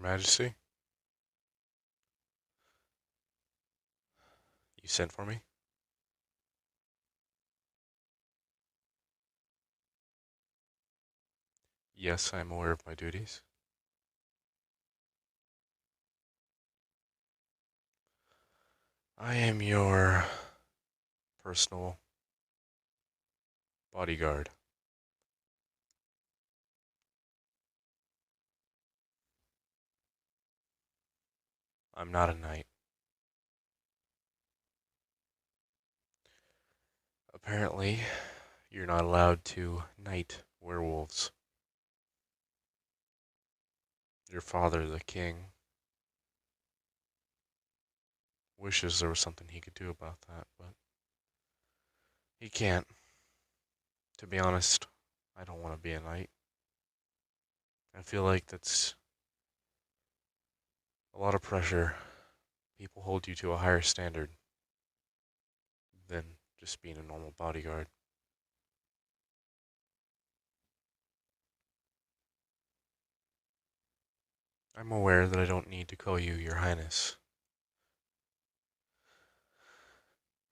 Your Majesty, you sent for me? Yes, I am aware of my duties. I am your personal bodyguard. I'm not a knight. Apparently, you're not allowed to knight werewolves. Your father, the king, wishes there was something he could do about that, but he can't. To be honest, I don't want to be a knight. I feel like that's a lot of pressure. People hold you to a higher standard than just being a normal bodyguard. I'm aware that I don't need to call you Your Highness.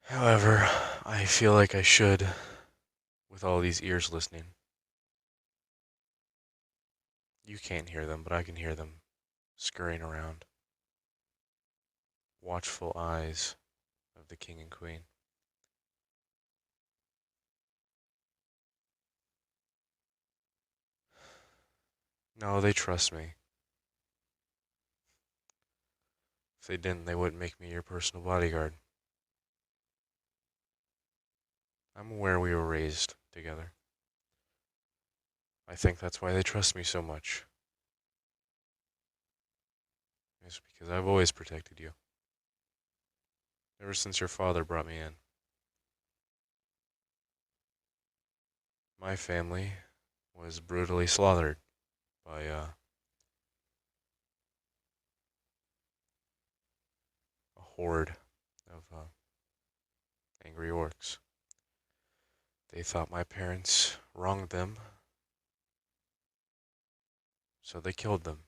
However, I feel like I should, with all these ears listening. You can't hear them, but I can hear them scurrying around. Watchful eyes of the king and queen. No, they trust me. If they didn't, they wouldn't make me your personal bodyguard. I'm aware we were raised together. I think that's why they trust me so much. It's because I've always protected you. Ever since your father brought me in. My family was brutally slaughtered by a horde of angry orcs. They thought my parents wronged them, so they killed them.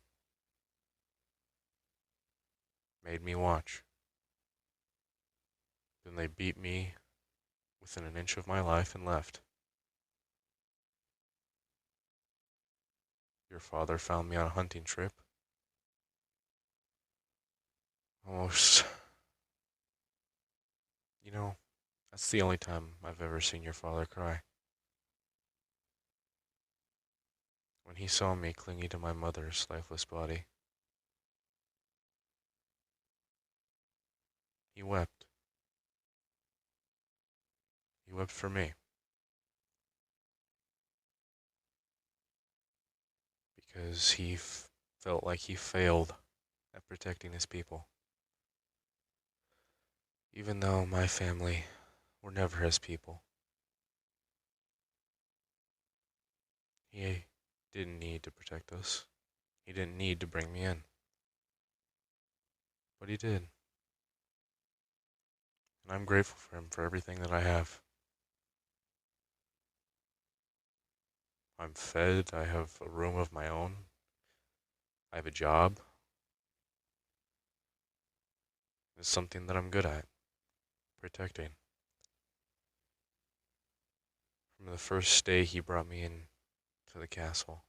Made me watch. Then they beat me within an inch of my life and left. Your father found me on a hunting trip. Almost, you know, that's the only time I've ever seen your father cry. When he saw me clinging to my mother's lifeless body, he wept. He wept for me because he felt like he failed at protecting his people. Even though my family were never his people, he didn't need to protect us. He didn't need to bring me in. But he did. And I'm grateful for him for everything that I have. I'm fed, I have a room of my own, I have a job. It's something that I'm good at, protecting. From the first day he brought me in to the castle,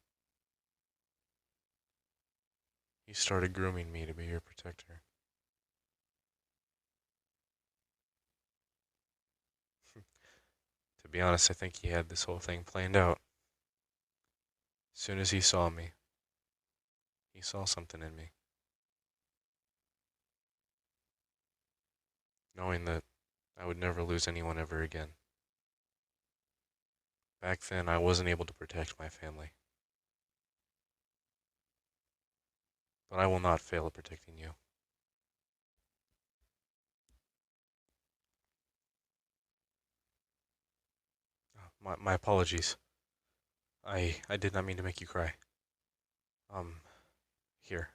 he started grooming me to be your protector. To be honest, I think he had this whole thing planned out. As soon as he saw me, he saw something in me. Knowing that I would never lose anyone ever again. Back then, I wasn't able to protect my family. But I will not fail at protecting you. My apologies. I did not mean to make you cry. Um, Here.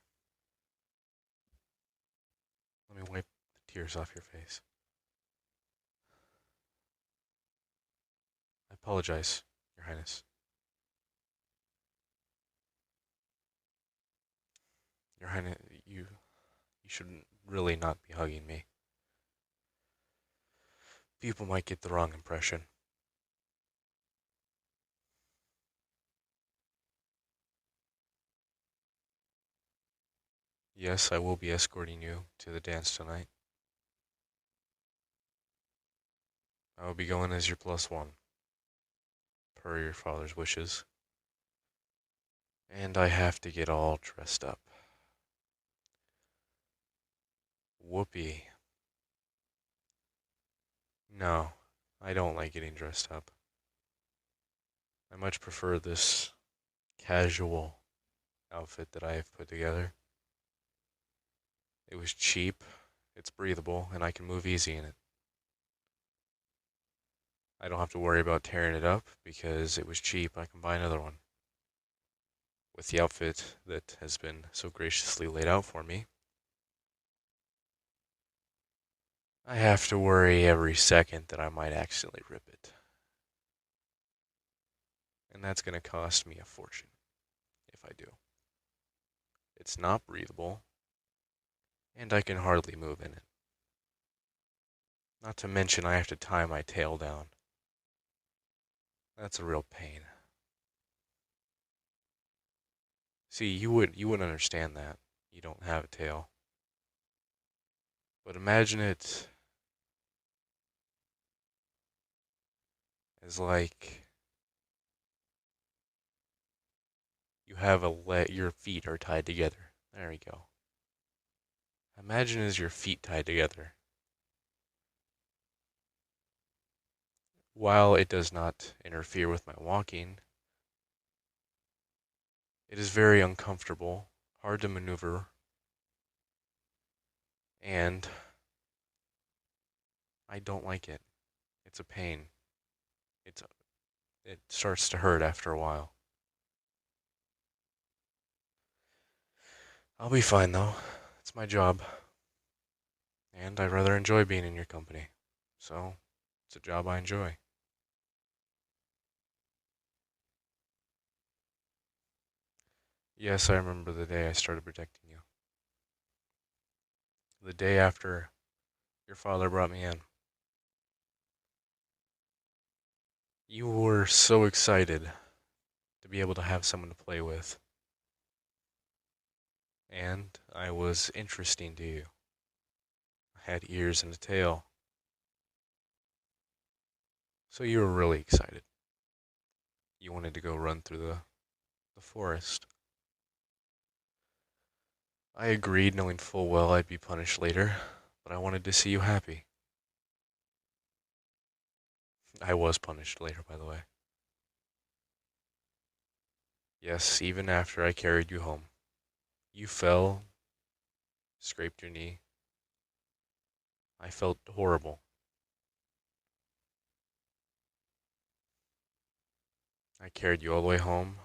Let me wipe the tears off your face. I apologize, Your Highness. Your Highness, you should really not be hugging me. People might get the wrong impression. Yes, I will be escorting you to the dance tonight. I will be going as your +1, per your father's wishes. And I have to get all dressed up. Whoopee. No, I don't like getting dressed up. I much prefer this casual outfit that I have put together. It was cheap, it's breathable, and I can move easy in it. I don't have to worry about tearing it up because it was cheap. I can buy another one. With the outfit that has been so graciously laid out for me, I have to worry every second that I might accidentally rip it. And that's going to cost me a fortune if I do. It's not breathable, and I can hardly move in it. Not to mention I have to tie my tail down. That's a real pain. See, you wouldn't understand that. You don't have a tail. But imagine it as like you have your feet are tied together. There you go. Imagine as your feet tied together. While it does not interfere with my walking, it is very uncomfortable, hard to maneuver, and I don't like it. It's a pain. It's it starts to hurt after a while. I'll be fine though. It's my job, and I rather enjoy being in your company. So, it's a job I enjoy. Yes, I remember the day I started protecting you. The day after your father brought me in. You were so excited to be able to have someone to play with. And I was interesting to you. I had ears and a tail. So you were really excited. You wanted to go run through the forest. I agreed, knowing full well I'd be punished later, but I wanted to see you happy. I was punished later, by the way. Yes, even after I carried you home. You fell, scraped your knee. I felt horrible. I carried you all the way home.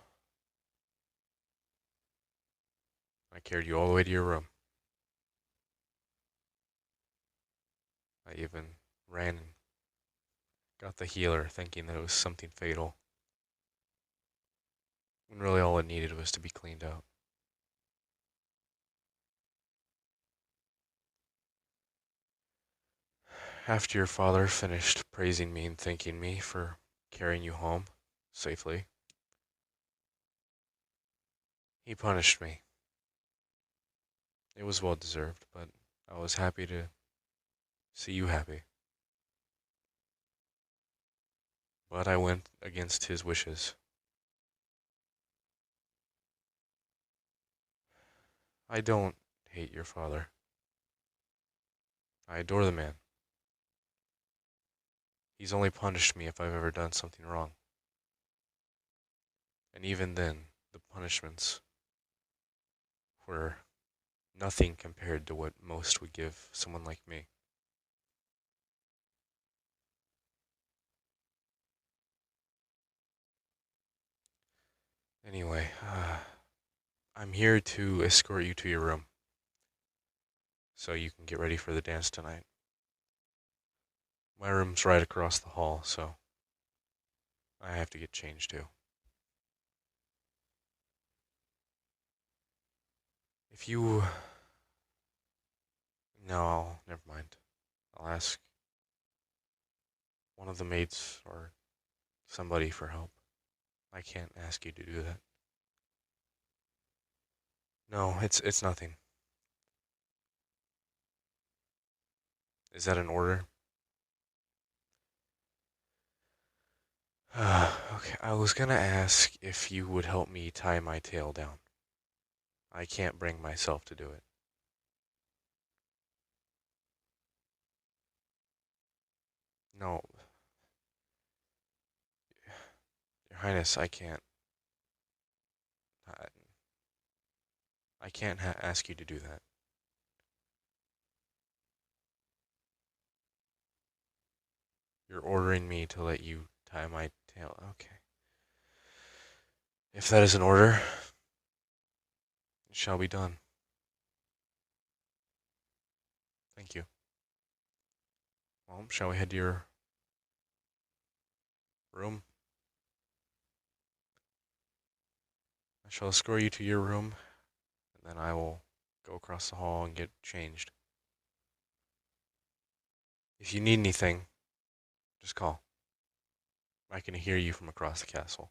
I carried you all the way to your room. I even ran and got the healer, thinking that it was something fatal, when really all it needed was to be cleaned out. After your father finished praising me and thanking me for carrying you home safely, he punished me. It was well deserved, but I was happy to see you happy. But I went against his wishes. I don't hate your father. I adore the man. He's only punished me if I've ever done something wrong. And even then, the punishments were nothing compared to what most would give someone like me. Anyway, I'm here to escort you to your room so you can get ready for the dance tonight. My room's right across the hall, so I have to get changed too. If you... No, never mind. I'll ask one of the maids or somebody for help. I can't ask you to do that. No, it's nothing. Is that an order? Okay, I was gonna ask if you would help me tie my tail down. I can't bring myself to do it. No, Your Highness, I can't. I, I can't ask you to do that. You're ordering me to let you tie my tail. Okay. If that is an order, it shall be done. Thank you. Well, shall we head to your room? I shall escort you to your room, and then I will go across the hall and get changed. If you need anything, just call. I can hear you from across the castle.